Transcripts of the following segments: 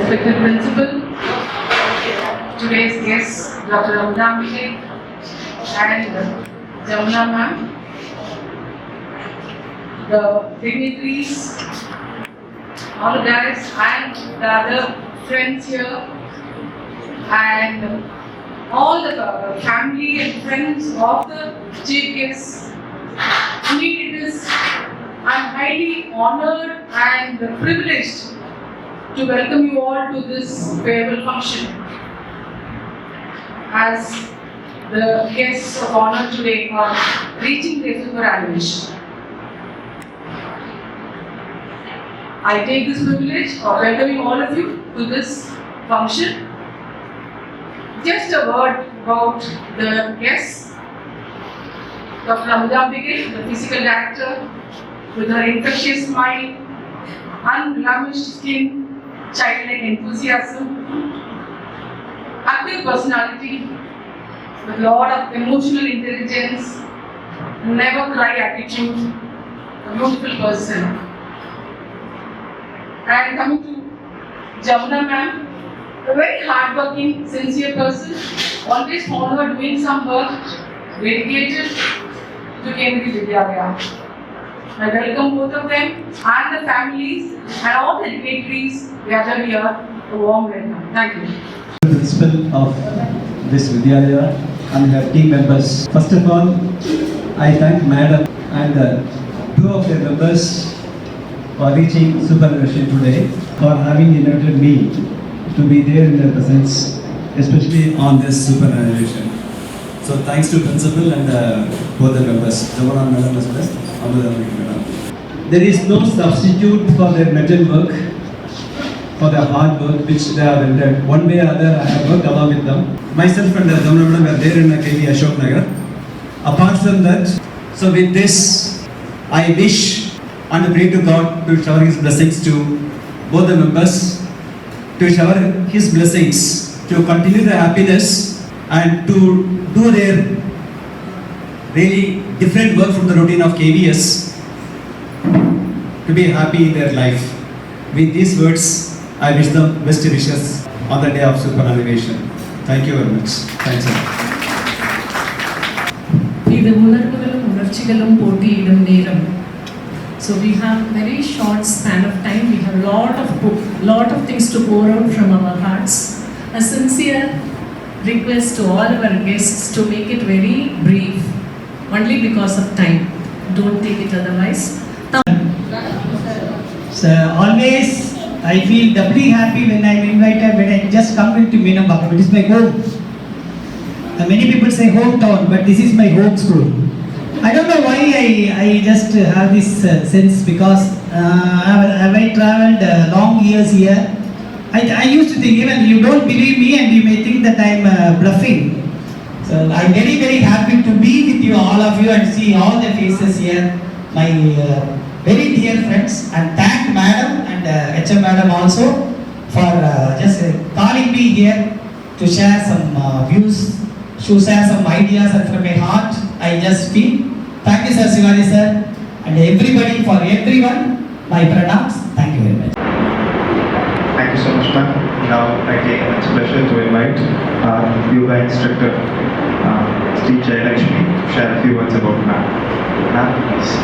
respected principal, today's guests, Dr. MINAMBAKKAM and JAMUNA ma'am, the dignitaries, all the guys and the other friends here, and all the family and friends of the chief guests. Indeed, I'm highly honored and privileged to welcome you all to this farewell function. As the guests of honor today are reaching their superannuation, I take this privilege of welcoming all of you to this function. Just a word about the guests. Dr. MINAMBAKKAM, the physical director, with her infectious smile, unblemished skin, childlike enthusiasm, active personality, with a lot of emotional intelligence, never cry attitude, a beautiful person. And coming to JAMUNA ma'am, a very hardworking, sincere person, always found her doing some work, dedicated to KENDRIYA VIDYALAYA. I welcome both of them and the families and all the dignitaries gathered here. A warm welcome. Thank you. Principal of this Vidyalaya and her team members. First of all, I thank Madam and two of their members for reaching superannuation today, for having invited me to be there in their presence, especially on this superannuation. So thanks to principal and both the members, JAMUNA Madam as well as Madam. There is no substitute for their mental work, for their hard work which they have rendered. One way or other, I have worked along with them. Myself and JAMUNA Madam were there in KV Ashok Nagar. Apart from that, so with this, I wish and pray to God to shower His blessings to both the members, to shower His blessings, to continue their happiness and to do their really different work from the routine of KVS, to be happy in their life. With these words, I wish them best wishes on the day of superannuation. Thank you very much. Thanks a lot. So we have very short span of time. We have lot of things to pour out from our hearts. A sincere request to all our guests to make it very brief, only because of time. Don't take it otherwise. So always I feel doubly happy when I am invited, when I just come into MINAMBAKKAM. It is my home. Many people say hometown, but this is my home school. I don't know why I just have this sense, because have I traveled long years here. I used to think, even you don't believe me and you may think that I am bluffing. So I am very, very happy to be with you, all of you, and see all the faces here. My very dear friends, and thank Madam and HM Madam also for just calling me here to share some views, to share some ideas, and from my heart I just feel. Thank you, Sir Shivaji sir, and everybody, for everyone, my pranams. Thank you very much. Thank you so much, ma'am. Now I take much pleasure to invite our yoga instructor, Sri Jayalakshmi, to share a few words about ma'am. Ma'am, please.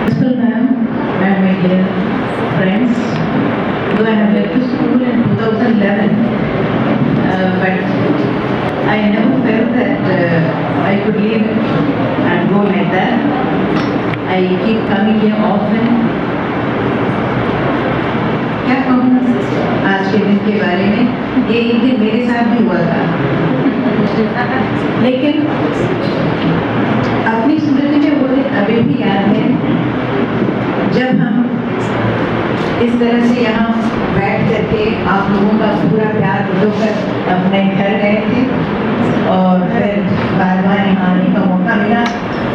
Principal ma'am and my dear friends, though I have left the school in 2011, but I never felt that I could leave and go like that. I keep coming here often. क्या कहूँ आज के दिन के बारे में, ये एक दिन मेरे साथ भी हुआ था, लेकिन अपनी स्मृति में वो दिन अभी भी याद है जब हम इस तरह से यहाँ बैठ करके आप लोगों का पूरा प्यार होकर अपने घर गए थे और फिर बार बार यहाँ आने का मौका मिला।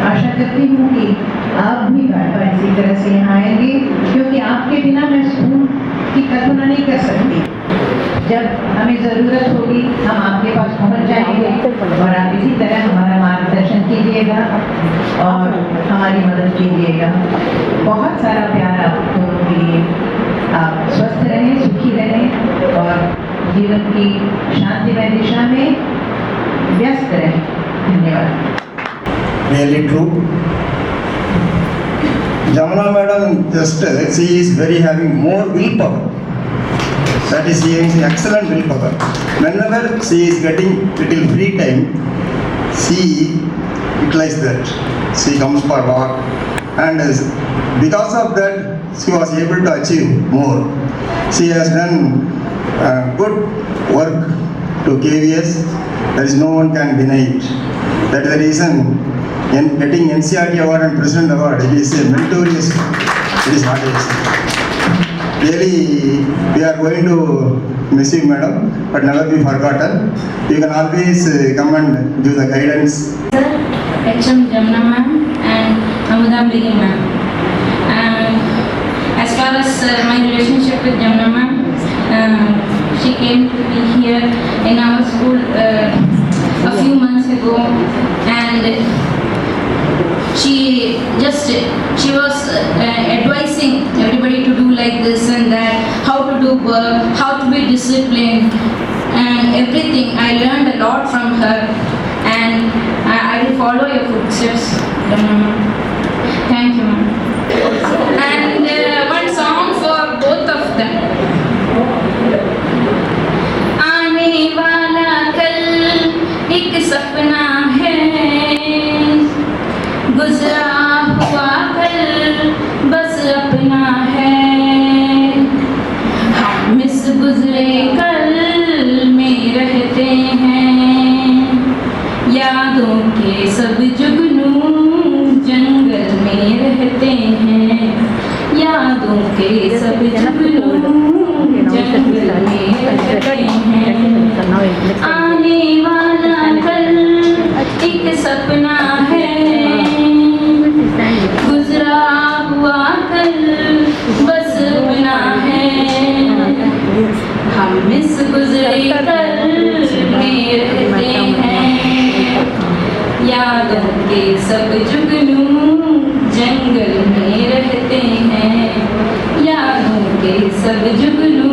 आशा करती हूँ कि आप भी बार बार इसी तरह से यहाँ आएंगे, क्योंकि आपके बिना मैं स्कूल की कल्पना नहीं कर सकती। जब हमें ज़रूरत होगी हम आपके पास पहुँच जाएंगे और आप इसी तरह हमारा मार्गदर्शन कीजिएगा और हमारी मदद कीजिएगा। बहुत सारा प्यार आप दोनों के लिए। आप स्वस्थ रहें, सुखी रहें और जीवन की शांतिमय दिशा में व्यस्त रहें। धन्यवाद। Really true. Jamuna madam, just she is very having more willpower. That is, she has excellent willpower. Whenever she is getting little free time, she utilizes that. She comes for walk, and because of that, she was able to achieve more. She has done good work to KVS. There is no one can deny it. That is the reason in getting NCRT award and President award, it is a meritorious. It is what it is. Really, we are going to miss you, madam, but never be forgotten. You can always come and give the guidance. Sir, HM Jamuna ma'am and Amuda Brigade ma'am. As far as my relationship with Jamuna ma'am, she came to be here in our school a few months ago, and she was advising everybody to do like this and that, how to do work, how to be disciplined, and everything. I learned a lot from her, and I will follow your footsteps, Jamuna. Thank you, ma'am. And one song for both of them. आने वाला कल एक सपना है, गुजरा हुआ कल बस अपना है। हम इस गुजरे कल में रहते हैं, यादों के सब जुगनू जंगल में रहते हैं, यादों के सब जुगनू जंगल में रहते हैं। आने वाला कल एक सपना है, गुजरा हुआ कल बस अपना है। हम इस गुजरे कल में रहते हैं, यादों के सब जुगनू जंगल में रहते हैं, यादों के सब जुगनू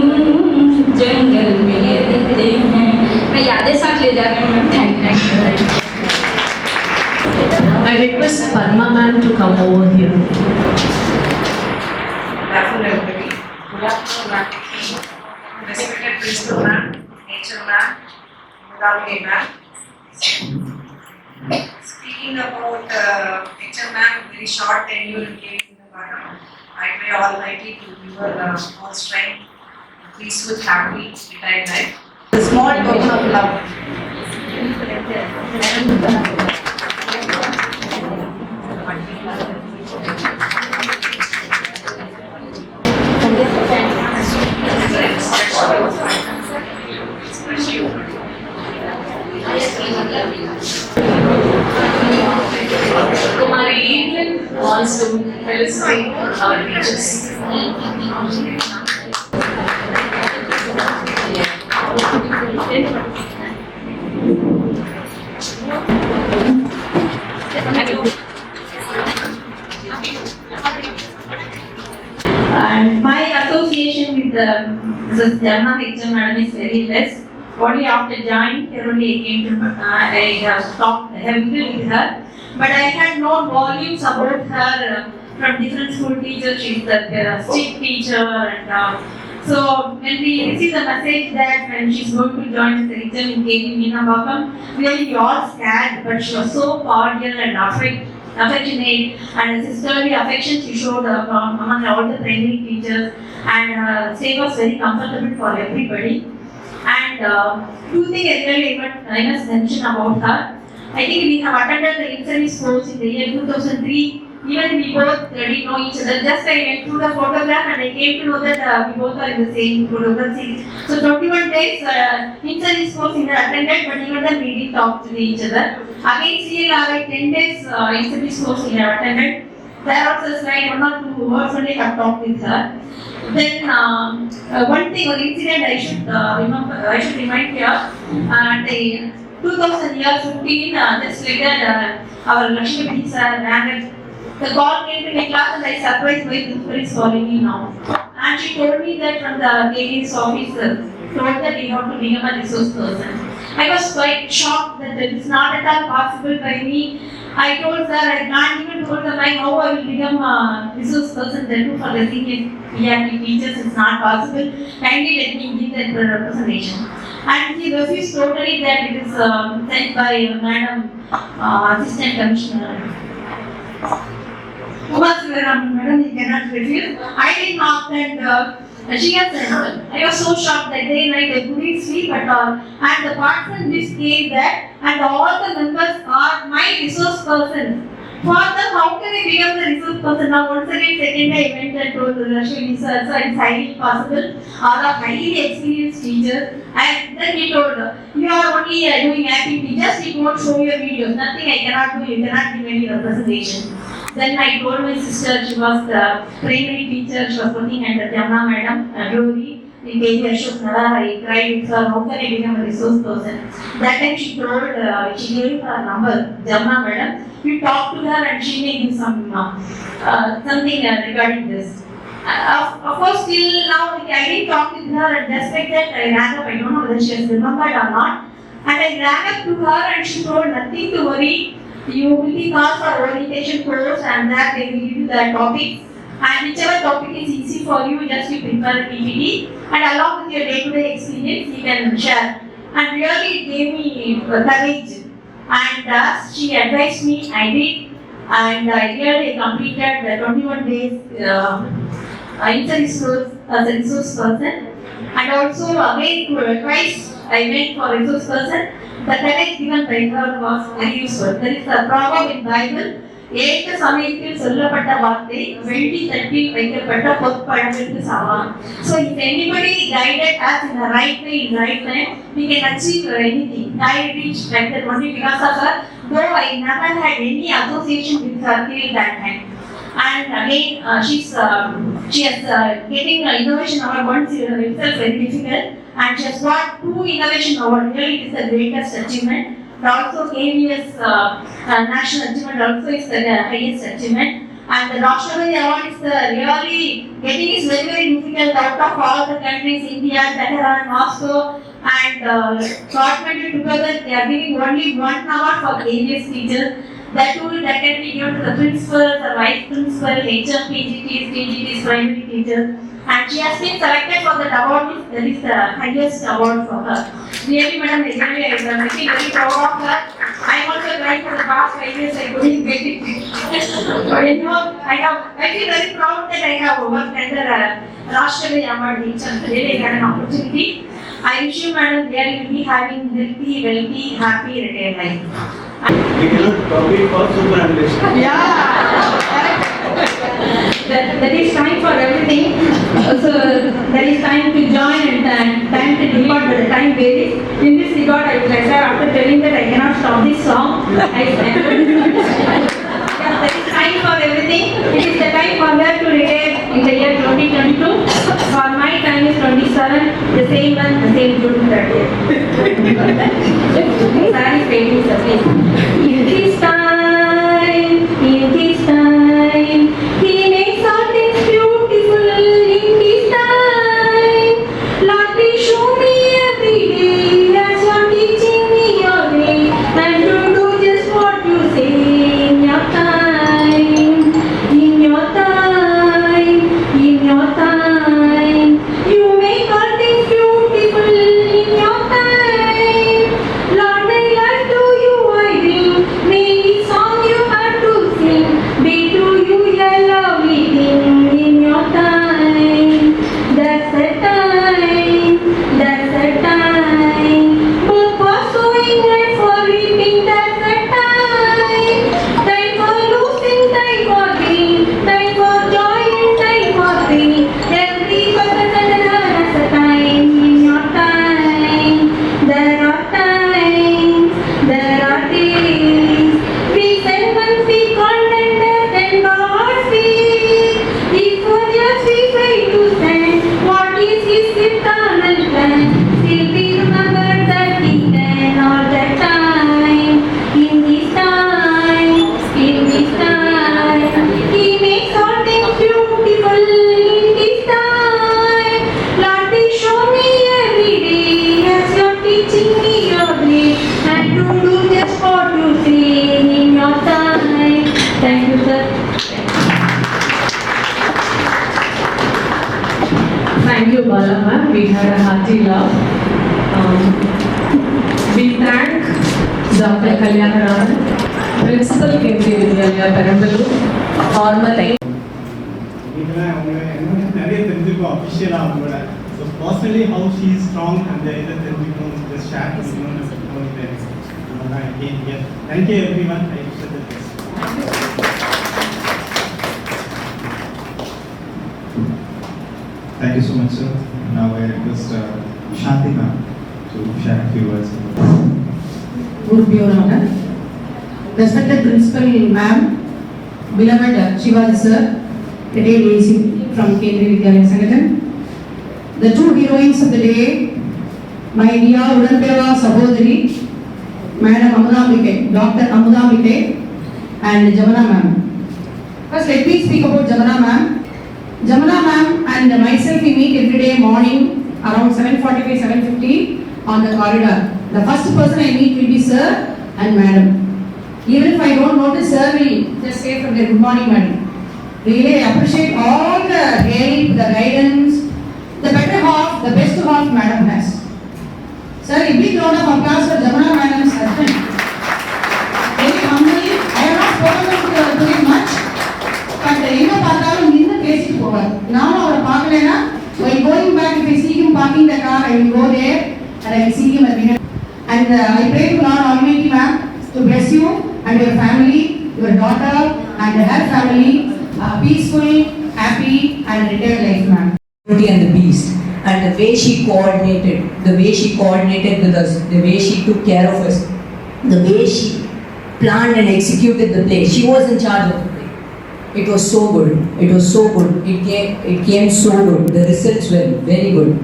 जंगल में रहते हैं। मैं यादें साथ ले जा रही हूँ। Thank you. I request Padma ma'am to come over here. Good afternoon, everybody. Good afternoon, ma'am. Respected principal ma'am, nature ma'am, Dady ma'am. Speaking about nature ma'am, very short tenure in KVM, I pray Almighty to give her all strength, peaceful, happy, retired life. A small token of love. Kumari Evelyn wants to illustrate our teachers. And my association with Mrs. Jamuna madam is very less. Only after joining here only I came to I talked heavily with her. But I had known volumes about her from different school teachers. She's the state teacher, and so when we received the message that when she's going to join the exam in KVM MINAMBAKKAM, really we all scared. But she was so cordial and affectionate, and the sisterly affection she showed among all the primary teachers, and stay was very comfortable for everybody. And two things I must mention about her. I think we have attended the in-service course in the year 2003. Even we both didn't know each other. Just I went through the photograph and I came to know that we both are in the same photograph series. So 21 days in-service course we had attended, but even then we didn't talk to each other. Again, CLRI 10 days in-service course we had attended. There also slide 1 or 2 words only I have talked with her. Then one thing, one incident I should remind here. The 2015, just later, our Lakshmi sir ran the call came to my class and I surprised my principal is calling me now. And she told me that from the KVS office, told that you have to become a resource person. I was quite shocked that it is not at all possible by me. I told sir, I can't even told them like how I will become a resource person then too for the senior PRT teachers. It's not possible. Kindly let me give that representation. And he refused totally that it is sent by Madam Assistant Commissioner. Madam, you cannot refuse. I did not, and she has sent. I was so shocked that day night I couldn't sleep at all. And the person list came there, and all the members are my resource persons. For them, how can I become the resource person? Now, once again, second day I went and told Rashmi sir, it's highly possible. All are highly experienced teachers. And then he told her, you are only doing activity, just it won't show your videos. Nothing I cannot do, you cannot give any representation. Then I told my sister, she was the primary teacher, she was working under JAMUNA madam, Dody. In KVM, I cried with her, how can I become a resource person? That time she told, she gave her number, JAMUNA madam. You talk to her and she may give some something regarding this. Of course, till now I didn't talk with her and despite that I rang up. I don't know whether she has remembered or not. And I rang up to her and she told nothing to worry. You will be called for orientation course and that they will give you the topics. And whichever topic is easy for you, just you prepare a PPT and along with your day-to-day experience, you can share. And really it gave me courage. And she advised me, I did. And I really completed the 21 days inter-resource as a resource person. And also again twice I went for resource person. The courage given by her was very useful. There is a proverb in Bible. ஏற்ற சமயத்தில் சொல்லப்பட்ட வார்த்தை வெள்ளி தட்டில் வைக்கப்பட்ட பொற்பழங்களுக்கு சமம். So if anybody guided us in the right way, in the right time, we can achieve anything. I reached like that only because of her, though I never had any association with her till that time. And again, she has getting innovation award once itself very difficult, and she has got 2 innovation awards. Really, it is the greatest achievement. But also KVS national achievement also is the highest achievement. And the Rashtrapati award is really getting is very very difficult out of all the countries, India, Tehran, Moscow, and government together they are giving only 1 award for KVS teachers. That too, that can be given to the principal, the vice principal, HM, PGTs, TGTs, primary teachers. And she has been selected for that award. That is the highest award for her. Really, madam, I am very proud of her. I am also trying for the past 5 years. I couldn't get it. But you know, I feel very proud that I have worked under Rashtrapati award. Really, I had an opportunity. I wish you, madam, there you will be having healthy, wealthy, happy retired life. We cannot compete for superannuation. Yeah. That is time for everything. So there is time to join and time to depart, but the time varies. In this regard, I would like, sir, after telling that I cannot stop this song, I stand. Yeah, there is time for everything. It is the time for her to retire in the year 2022. For my time is 27, the same month, the same June 30th. Sir is waiting, sir, please. In his time, he makes all things beautiful in his time. Lord, please show me every day as you are teaching me your way, and to do just what you say in your time. In your time, in your time, you make all things beautiful in your time. we had a hearty laugh. We thank Dr. Kalyanaraman, Principal Kendriya Vidyalaya Perambalur, formally. So personally, how she is strong and the other just share with you. Thank you everyone. I wish you the best. Thank you so much, sir. Now I request Shanti ma'am to share a few words. Good Your Honor. Respected Principal Ma'am, beloved Shivaji sir, retired AC from Kendriya Vidyalaya Sangathan. The two heroines of the day, my dear Udanpeva Sahodari, Madam Amudambike, Dr. Amudambike, and Jamuna ma'am. First, let me speak about Jamuna ma'am. Jamuna ma'am and myself, we meet every day morning around 7:45, 7:50 on the corridor. The first person I meet will be sir and madam. Even if I don't notice, sir will just say from there, good morning madam. Really appreciate all the help, the guidance, the better half, the best half madam has. Sir, a big round of applause for Jamuna madam's husband. Very humbly, I have not spoken to him much, but enga paathalum ninnu pesittu povar. Now avara paakalena, while going back, if I see him parking the car, I will go there and I will see him again. And I pray to Lord Almighty ma'am to bless you and your family, your daughter and her family, peaceful, happy and retired life ma'am. Beauty and the Beast, and the way she coordinated with us, the way she took care of us, the way she planned and executed the play. She was in charge of the play. It was so good. It was so good. It came so good. The results were very good.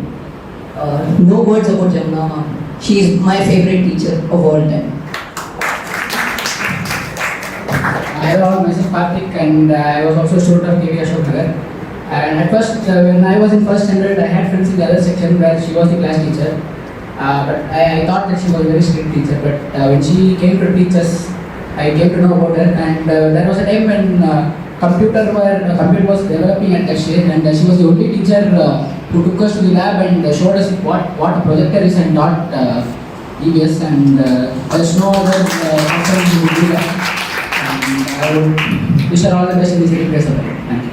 No words about Jamuna ma'am. She is my favorite teacher of all time. I was myself Karthik, and I was also a student of KVM. And at first, when I was in first standard, I had friends in the other section where she was the class teacher. But I thought that she was a very strict teacher. But when she came to teach us, I came to know about her. And there was a time when computer was developing at that stage, and she was the only teacher who took us to the lab and showed us what a projector is and taught EVS. And there's no other person who would do that. And I would wish her all the best in this great place of life. Thank you.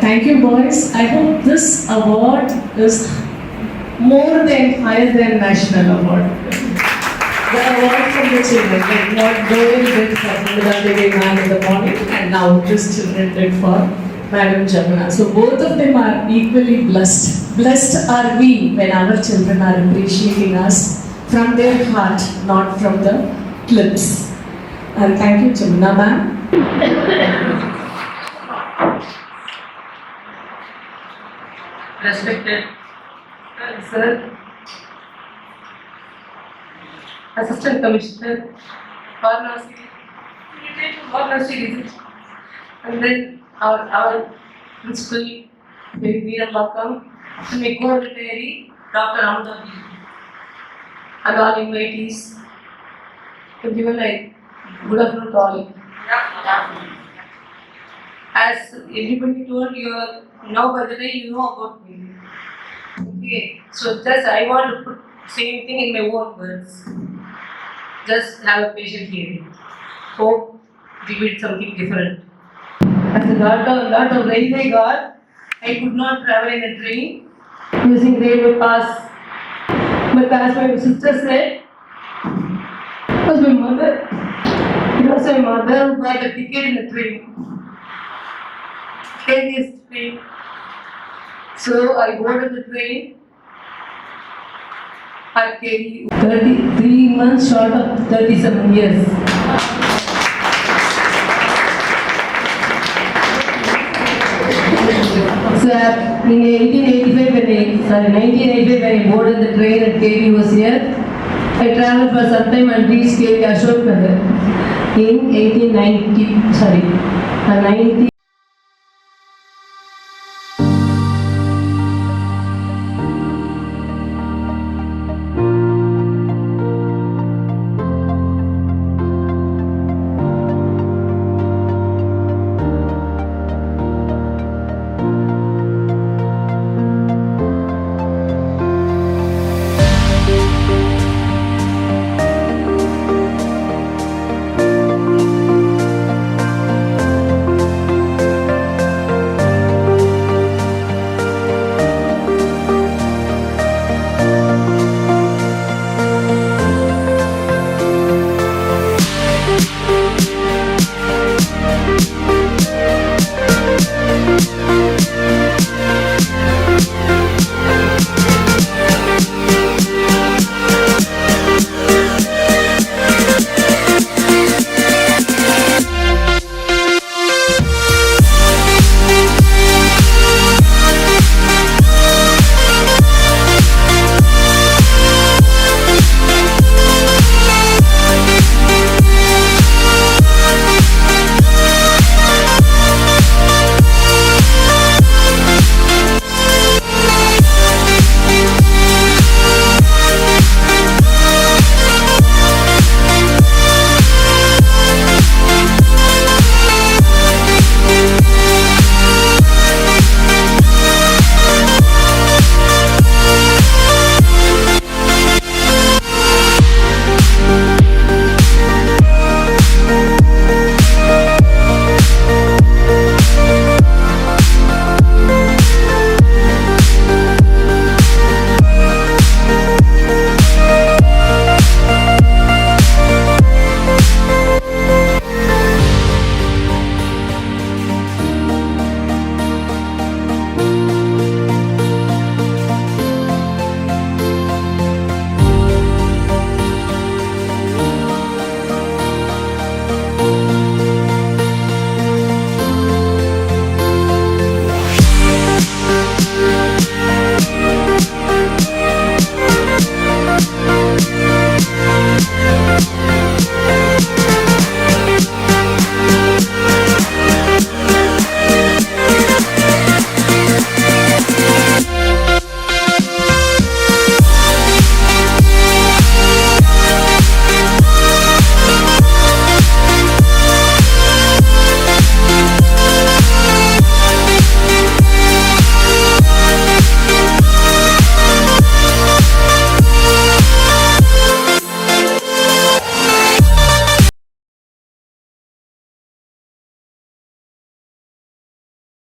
Thank you, boys. I hope this award is more than higher than national award. The award from the children, like what Dody did for Dady ma'am in the morning, and now these children did for Madam Jamuna. So both of them are equally blessed. Blessed are we when our children are appreciating us from their heart, not from the lips. And thank you, Jamuna ma'am. Respected sir, Assistant Commissioner, Pharmacy, and then our Principal, MINAMBAKKAM, and my co-retiree, Dr. Amudambike, and all invitees. Everyone, like, good afternoon to all. As everybody told you, now by the way you know about me. Okay, so just I want to put same thing in my own words. Just have a patient hearing. Hope we did something different. As a lot of railway guard, I could not travel in a train using railway pass. But as my sister said, it was my mother. It was my mother who got a ticket in the train. Heaviest train. So I boarded the train at KD 33 months short of 37 years. So in 1985 when I boarded the train at KD was here, I travelled for some time and reached KD Ashok Nagar in 1990.